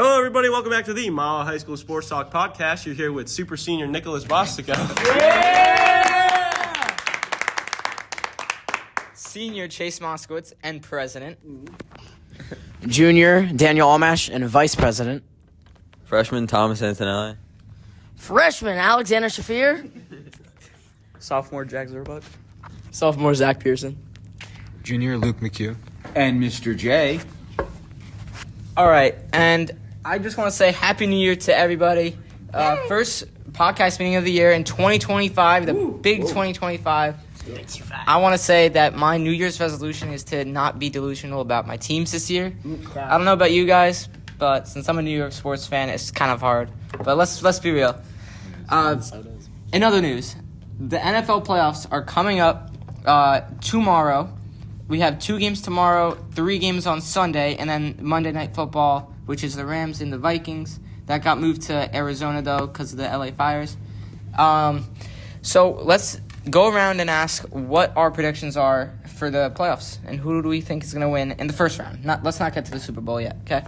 Hello, everybody. Welcome back to the Mahwah High School Sports Talk podcast. You're here with Super Senior Nicholas Bostica. Yeah! Senior Chase Moskowitz and President. Junior Daniel Almash and Vice President. Freshman Thomas Antonelli. Freshman Alexander Shafir. Sophomore Jack Zerbuck. Sophomore Zach Pearson. Junior Luke McHugh. And Mr. J. All right, and I just want to say Happy New Year to everybody. First podcast meeting of the year in 2025, the big 2025. I want to say that my New Year's resolution is to not be delusional about my teams this year. I don't know about you guys, but since I'm a New York sports fan, it's kind of hard. But let's be real. In other news, the NFL playoffs are coming up tomorrow. We have 2 games tomorrow, 3 games on Sunday, and then Monday Night Football, which is the Rams and the Vikings. That got moved to Arizona, though, because of the LA fires. So let's go around and ask what our predictions are for the playoffs, and who do we think is going to win in the first round. Let's not get to the Super Bowl yet, okay?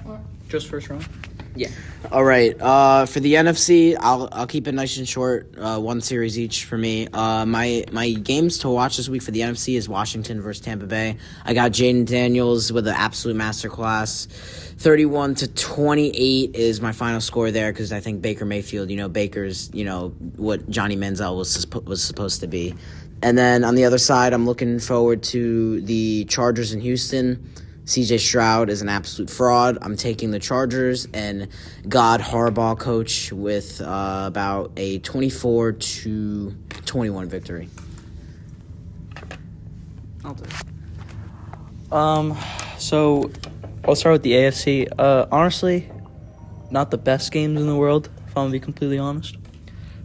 Just first round? Yeah. All right. For the NFC, I'll keep it nice and short. 1 series each for me. My games to watch this week for the NFC is Washington versus Tampa Bay. I got Jaden Daniels with an absolute masterclass. 31-28 is my final score there because I think Baker Mayfield. Baker's what Johnny Manziel was supposed to be. And then on the other side, I'm looking forward to the Chargers in Houston. CJ Stroud is an absolute fraud. I'm taking the Chargers and God Harbaugh coach with about a 24-21 victory. I'll do it. So I'll start with the AFC. Honestly, not the best games in the world, if I'm going to be completely honest.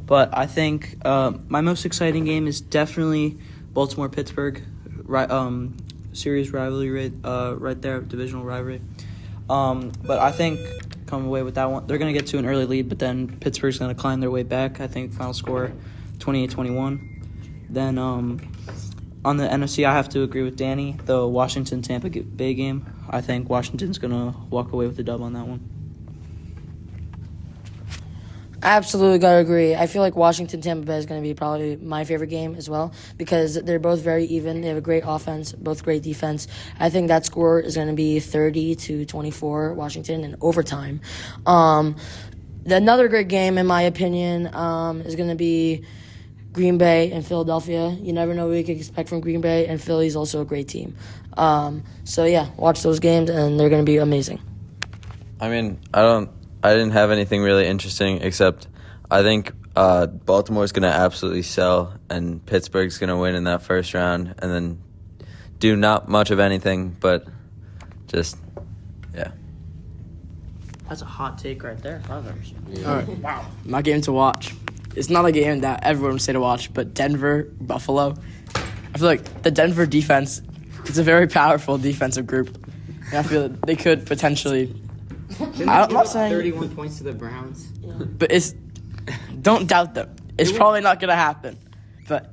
But I think my most exciting game is definitely Baltimore-Pittsburgh. Series rivalry right there, divisional rivalry. But I think come away with that one. They're going to get to an early lead, but then Pittsburgh's going to climb their way back. I think final score 28-21. Then on the NFC, I have to agree with Danny. The Washington-Tampa Bay game, I think Washington's going to walk away with the dub on that one. Absolutely gotta agree. I feel like Washington-Tampa Bay is going to be probably my favorite game as well because they're both very even. They have a great offense, both great defense. I think that score is going to be 30-24 Washington in overtime. Another great game, in my opinion, is going to be Green Bay and Philadelphia. You never know what you can expect from Green Bay, and Philly's also a great team. So, yeah, watch those games, and they're going to be amazing. I mean, I didn't have anything really interesting except I think Baltimore's going to absolutely sell and Pittsburgh's going to win in that first round and then do not much of anything, but just, yeah. That's a hot take right there. All right. Wow. My game to watch. It's not a game that everyone would say to watch, but Denver, Buffalo. I feel like the Denver defense is a very powerful defensive group. And I feel that they could potentially... I'm not saying 31 points to the Browns. But don't doubt them. It's probably not going to happen. But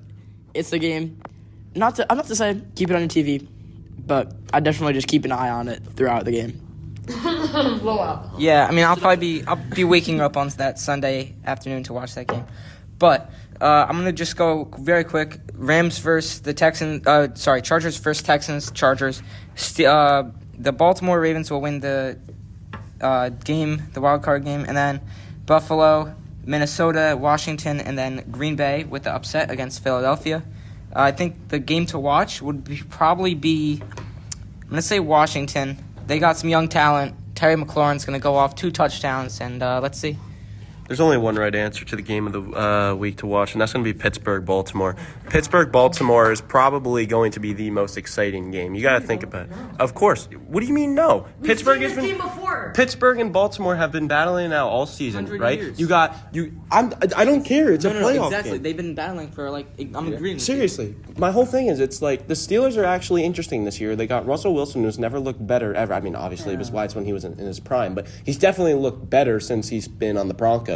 it's a game. I'm not to say keep it on your TV, but I definitely just keep an eye on it throughout the game. Yeah, I mean, I'll be waking up on that Sunday afternoon to watch that game. But I'm gonna just go very quick. Rams versus the Texans. Chargers versus Texans. Chargers. The Baltimore Ravens will win the game, the wild card game, and then Buffalo, Minnesota, Washington, and then Green Bay with the upset against Philadelphia. I think the game to watch would probably be, I'm going to say Washington. They got some young talent. Terry McLaurin's going to go off 2 touchdowns, and let's see. There's only one right answer to the game of the week to watch, and that's going to be Pittsburgh-Baltimore. Pittsburgh-Baltimore is probably going to be the most exciting game. You got to think about it. Of course. What do you mean no? Pittsburgh and Baltimore have been battling now all season, right? Years. I don't care. It's a playoff exactly. game. They've been battling for I'm agreeing. Seriously, my whole thing is it's like the Steelers are actually interesting this year. They got Russell Wilson, who's never looked better ever. I mean, obviously it was White's when he was in his prime, but he's definitely looked better since he's been on the Broncos.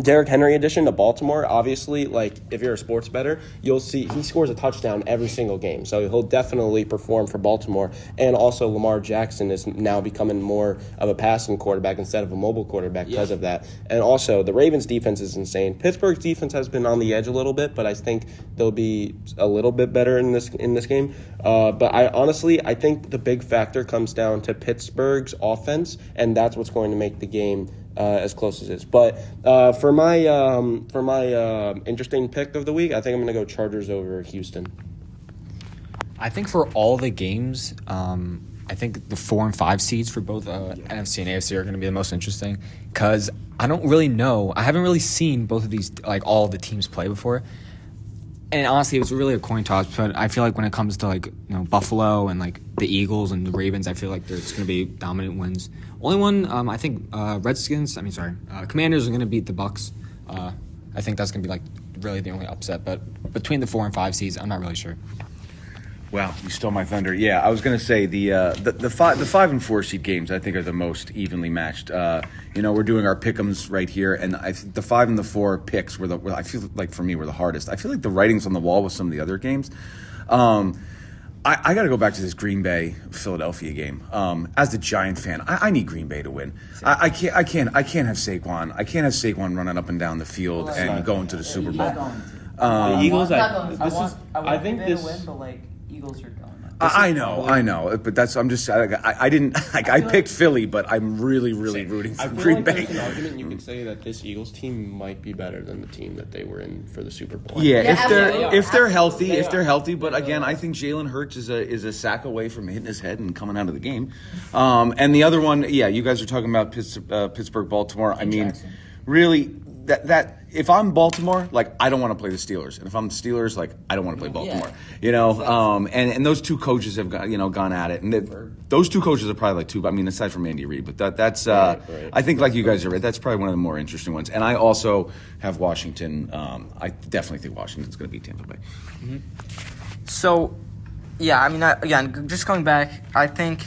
Derrick Henry addition to Baltimore, obviously, like, if you're a sports bettor, you'll see he scores a touchdown every single game. So he'll definitely perform for Baltimore. And also Lamar Jackson is now becoming more of a passing quarterback instead of a mobile quarterback because of that. And also the Ravens defense is insane. Pittsburgh's defense has been on the edge a little bit, but I think they'll be a little bit better in this game. But I think the big factor comes down to Pittsburgh's offense, and that's what's going to make the game as close as it is. But for my interesting pick of the week, I think I'm going to go Chargers over Houston. I think for all the games, I think the 4 and 5 seeds for both NFC and AFC are going to be the most interesting because I don't really know. I haven't really seen both of these, like all of the teams play before. And honestly, it was really a coin toss. But I feel like when it comes to Buffalo and like the Eagles and the Ravens, I feel like it's going to be dominant wins. Only one, I think Commanders are going to beat the Bucks. I think that's going to be like really the only upset. But between the 4 and 5 seeds, I'm not really sure. Wow, you stole my thunder. Yeah, I was going to say the 5 and 4 seed games I think are the most evenly matched. We're doing our pick'ems right here, and I think the 5 and the 4 picks I feel like for me were the hardest. I feel like the writing's on the wall with some of the other games. I got to go back to this Green Bay Philadelphia game. As the Giant fan, I need Green Bay to win. I can't have Saquon. I can't have Saquon running up and down the field and going to the Super Bowl. The Eagles, I think this. Eagles are going. I know, but I picked Philly, but I'm really rooting for Green Bay. There's an argument you could say that this Eagles team might be better than the team that they were in for the Super Bowl. Yeah, if they're healthy, but again, I think Jalen Hurts is a sack away from hitting his head and coming out of the game. And the other one, you guys are talking about Pittsburgh, Baltimore. I mean, really, that if I'm Baltimore, like, I don't want to play the Steelers, and if I'm the Steelers, like, I don't want to play Baltimore. And those two coaches have gone at it, and those two coaches are probably like two. I mean, aside from Andy Reid, but that's right. I think, like you guys are right, that's probably one of the more interesting ones. And I also have Washington. I definitely think Washington's going to beat Tampa Bay. Mm-hmm. So, again, just going back, I think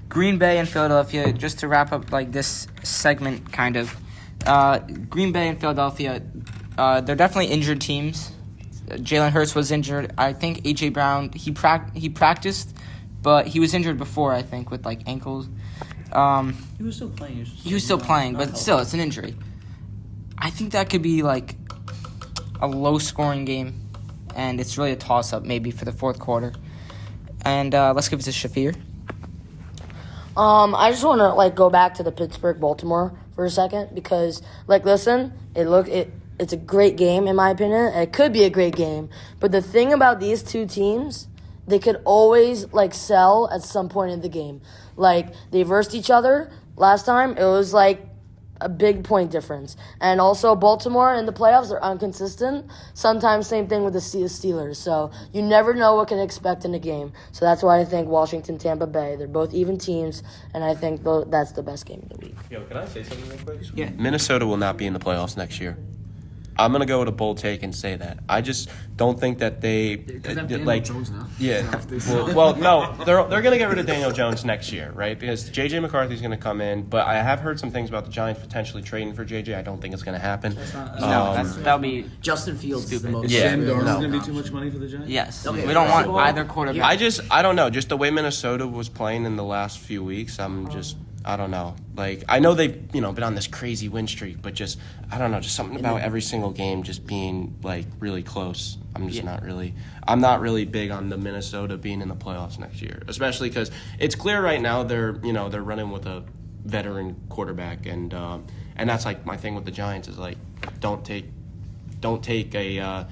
Green Bay and Philadelphia. Just to wrap up like this segment, kind of. Green Bay and Philadelphia, they're definitely injured teams. Jalen Hurts was injured. I think A.J. Brown, he practiced, but he was injured before, I think, with like ankles. He was still playing. He was still playing, but still, it's an injury. I think that could be like a low-scoring game, and it's really a toss-up maybe for the fourth quarter. And let's give it to Shafir. I just want to go back to the Pittsburgh-Baltimore for a second because, listen, it's a great game in my opinion. It could be a great game, but the thing about these two teams, they could always sell at some point in the game. They versed each other last time. It was a big point difference. And also Baltimore in the playoffs are inconsistent. Sometimes same thing with the Steelers. So you never know what can expect in a game. So that's why I think Washington, Tampa Bay, they're both even teams, and I think that's the best game of the week. Yo, can I say something real quick? Yeah. Minnesota will not be in the playoffs next year. I'm gonna go with a bold take and say that. I just don't think that they Jones now. Yeah. well, no, they're gonna get rid of Daniel Jones next year, right? Because JJ McCarthy's gonna come in, but I have heard some things about the Giants potentially trading for JJ. I don't think it's gonna happen. That'll be Justin Fields is the most. Yeah. Sam Darnold's No. going to be too much money for the Giants? yes. Okay, We don't want well, either quarterback. I don't know. Just the way Minnesota was playing in the last few weeks, I don't know. I know they've, been on this crazy win streak, but just, I don't know, just something about every single game just being, really close. I'm not really big on the Minnesota being in the playoffs next year, especially because it's clear right now they're running with a veteran quarterback, and that's, my thing with the Giants is, don't take a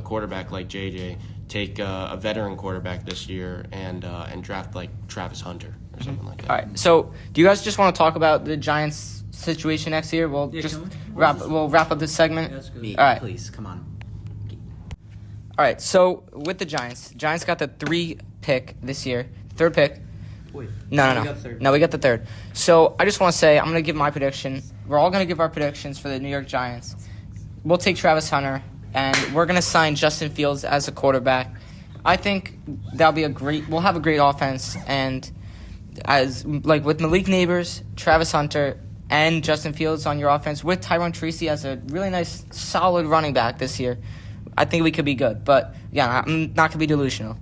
quarterback like JJ, take a veteran quarterback this year and draft, Travis Hunter. Or something like that. All right. So, do you guys just want to talk about the Giants' situation next year? We'll wrap up this segment. Yeah, that's good. Me, All right. please, come on. All right. So, with the Giants got the 3 pick this year. Third pick. Wait. No. We got third. No, we got the third. So, I just want to say I'm going to give my prediction. We're all going to give our predictions for the New York Giants. We'll take Travis Hunter, and we're going to sign Justin Fields as a quarterback. I think we'll have a great offense, and as with Malik Neighbors, Travis Hunter, and Justin Fields on your offense with Tyron Tracy as a really nice, solid running back this year, I think we could be good. But, yeah, I'm not going to be delusional.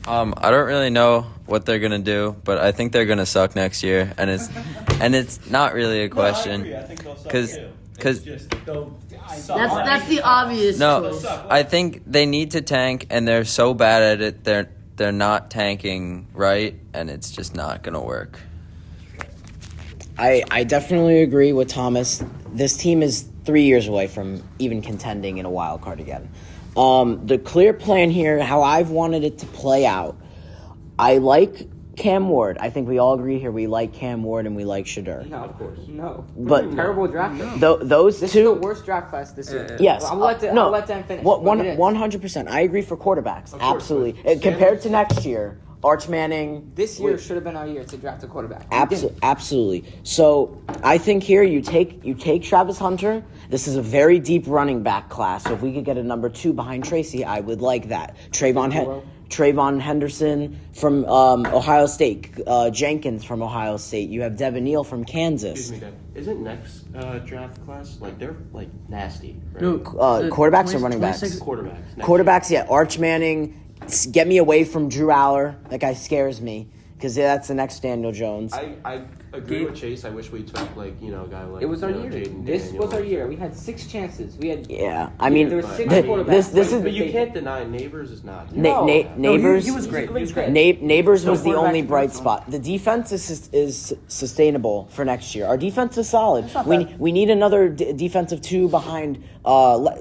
I don't really know what they're gonna do, but I think they're gonna suck next year, and it's not really a question, because That's the obvious no, choice. I think they need to tank, and they're so bad at it. They're not tanking right, and it's just not gonna work. I definitely agree with Thomas. This team is 3 years away from even contending in a wild card again. The clear plan here, how I've wanted it to play out, I like Cam Ward. I think we all agree here we like Cam Ward and we like Shadur. No, of course. No. But Terrible draft pick. Those This two... is the worst draft class this year. Yes. I'll let them finish. 100%. I agree for quarterbacks. Absolutely. Compared to next year, Arch Manning... This year should have been our year to draft a quarterback. Absolutely. So I think here you take Travis Hunter. This is a very deep running back class. So if we could get a number 2 behind Tracy, I would like that. Trayvon Henderson from Ohio State. Jenkins from Ohio State. You have Devin Neal from Kansas. Excuse me, Dad. Isn't next draft class, like, they're, like, nasty, right? No, Quarterbacks or running backs? Quarterbacks. Next Quarterbacks, yeah. Arch Manning. Get me away from Drew Aller. That guy scares me because that's the next Daniel Jones. I agree with Chase. I wish we took, like, a guy like... It was our year. Jaden This Daniels. was our year. We had 6 chances. We had. Yeah, I mean, there were 6 th- quarterbacks. this is But you can't deny Neighbors is not. Neighbors. he was great. He was great. Neighbors was the quarterback's only bright great. spot. The defense is sustainable for next year. Our defense is solid. We need another defensive 2 behind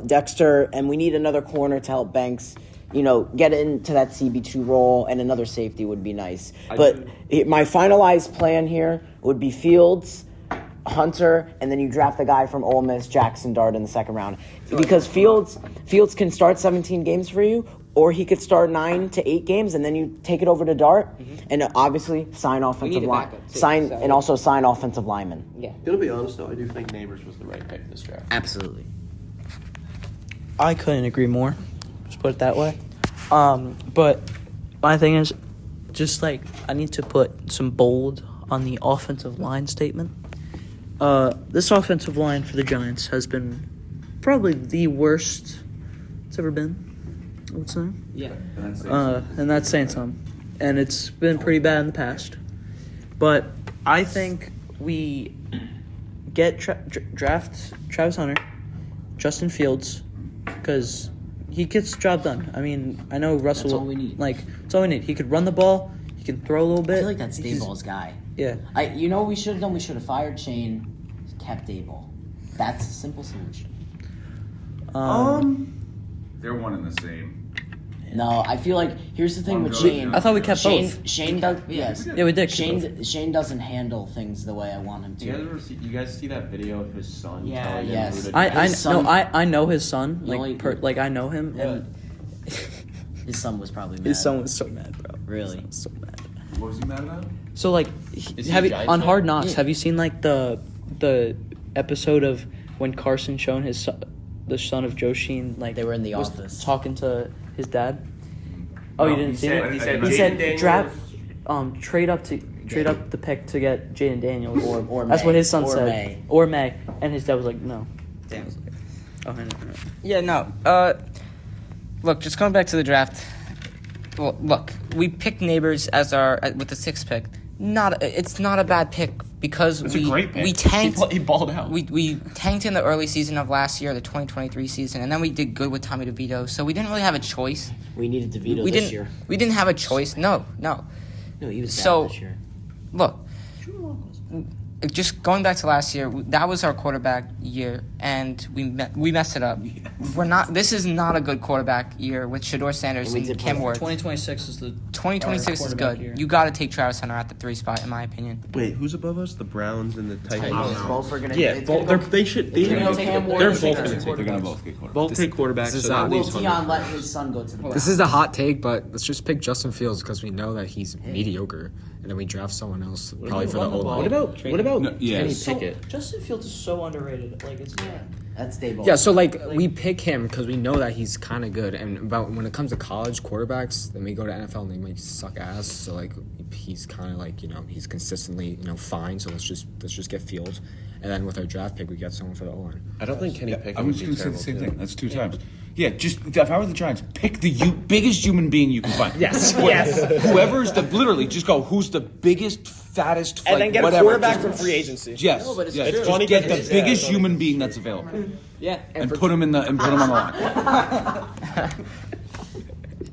Dexter, and we need another corner to help Banks. Get into that CB2 role, and another safety would be nice. But my finalized plan here would be Fields, Hunter, and then you draft the guy from Ole Miss, Jackson Dart, in the second round. Because Fields can start 17 games for you, or he could start 9 to 8 games, and then you take it over to Dart, and obviously sign offensive need a line, backup, too, and also sign offensive linemen. Yeah. Gonna be honest, though, I do think Neighbors was the right pick this draft. Absolutely. I couldn't agree more. Just put it that way. But my thing is, just like I need to put some bold on the offensive line statement. This offensive line for the Giants has been probably the worst it's ever been, I would say. Yeah. And that's saying something. And it's been pretty bad in the past. But I think we get draft Travis Hunter, Justin Fields, because he gets the job done. I mean, I know Russell. That's all we need. That's all we need. He could run the ball. He can throw a little bit. I feel like that's Dayball's guy. Yeah. What we should have done? We should have fired Shane, kept Dayball. That's a simple solution. They're one and the same. No, I feel like here's the thing with One Shane. goes, I thought we kept Shane, both. Shane does. Yes. Yeah, we did. keep both. Shane doesn't handle things the way I want him to. You guys see that video of his son Yeah, telling yes. him who to I know his son. only- I know him, and His son was probably mad. his son was so mad, bro. Really? So mad. What was he mad about? So like, Is he have a you Giants on fan? Hard Knocks? Yeah. Have you seen like the episode of when Carson shown the son of Joe Sheen like They were in the was office. talking to his dad? Oh, you didn't see it? He He said said Jaden draft, trade up the pick to get Jaden Daniels. Or That's May. what his son Or said. May. Or May, and his dad was like, no. Damn. Oh, I know. Yeah, no. Look, just going back to the draft. Well, look, we picked Neighbors as with the 6th pick. It's not a bad pick because It's a great pick. we tanked. He balled out. We tanked in the early season of last year, the 2023 season, and then we did good with Tommy DeVito. So we didn't really have a choice. We needed DeVito we this didn't. year. We didn't have a choice. No. No, he was bad So- this year. Look, just going back to last year, that was our quarterback year, and we messed it up. We're not. This is not a good quarterback year with Shador Sanders We and did Cam play Ward. 2026 is the 2026 is quarterback good. year. You got to take Travis Hunter at the 3 spot, in my opinion. Wait, who's above us? The Browns and the Titans. Both are gonna. Yeah, it's both, gonna go- they should. They're gonna both take Cam Ward going and to Shador. They're gonna both get quarterbacks. both take quarterbacks. this is So that Will leaves Hunter. Tion let his son go to the This is a hot take, but let's just pick Justin Fields because we know that he's mediocre, and then we draft someone else probably for the old line. What about Yeah. Kenny So, Pickett? Justin Fields is so underrated. Like it's That's Daboll. Yeah, so like we pick him because we know that he's kind of good, and about when it comes to college quarterbacks, then we go to NFL and they might suck ass. So like he's kind of like he's consistently fine. So let's just get Fields, and then with our draft pick we get someone for the O-line. I don't think Kenny Pickett I would was be going to say the terrible, same too. thing. That's 2 times. Yeah, just if I were the Giants, pick the biggest human being you can find. Yes, yes. Whoever's literally just go. Who's the biggest, fattest, And then get a whatever. quarterback Just- from free agency. Yes, but it's yes. true. Just get the biggest human being that's available, Yeah. and put him on the line.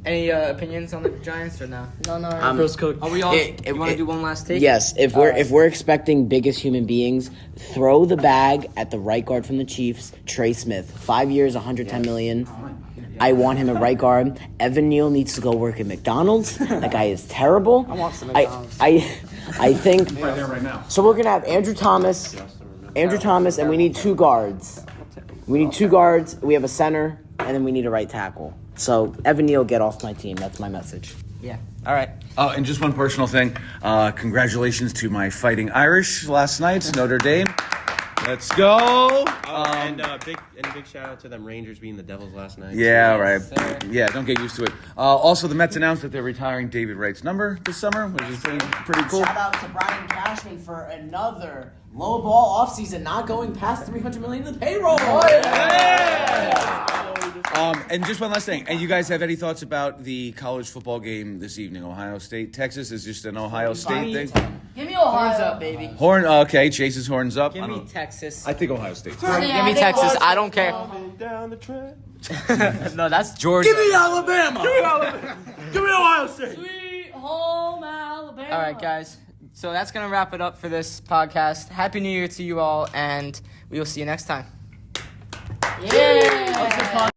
Any opinions on the Giants or no? No. First coach. Are we all? You want to do one last take? Yes, if we're expecting biggest human beings, throw the bag at the right guard from the Chiefs, Trey Smith. 5 years, $110 million. I want him at right guard. Evan Neal needs to go work at McDonald's. That guy is terrible. I want some I think. Right there, right now. So we're gonna have Andrew Thomas, and we need 2 guards. We need 2 guards. We have a center, and then we need a right tackle. So Evan Neal, get off my team. That's my message. Yeah. All right. Oh, and just one personal thing. Congratulations to my Fighting Irish last night, Notre Dame. Let's go. And big shout out to them Rangers beating the Devils last night. Yeah, right. sir. Yeah, don't get used to it. Also, the Mets announced that they're retiring David Wright's number this summer, which is pretty cool. Shout out to Brian Cashman for another low ball offseason, not going past $300 million in the payroll. And just one last thing. And you guys have any thoughts about the college football game this evening? Ohio State, Texas is just an Ohio State thing. Give me Ohio. Horns up, baby. Horn. Okay, Chase's horns up. Give I me don't- Texas. I think Ohio State. Give me Texas. I don't care. Down the track. No, that's Georgia. Alabama. Give me Ohio State. Sweet home Alabama. All right, guys. So that's gonna wrap it up for this podcast. Happy New Year to you all, and we will see you next time. Yeah.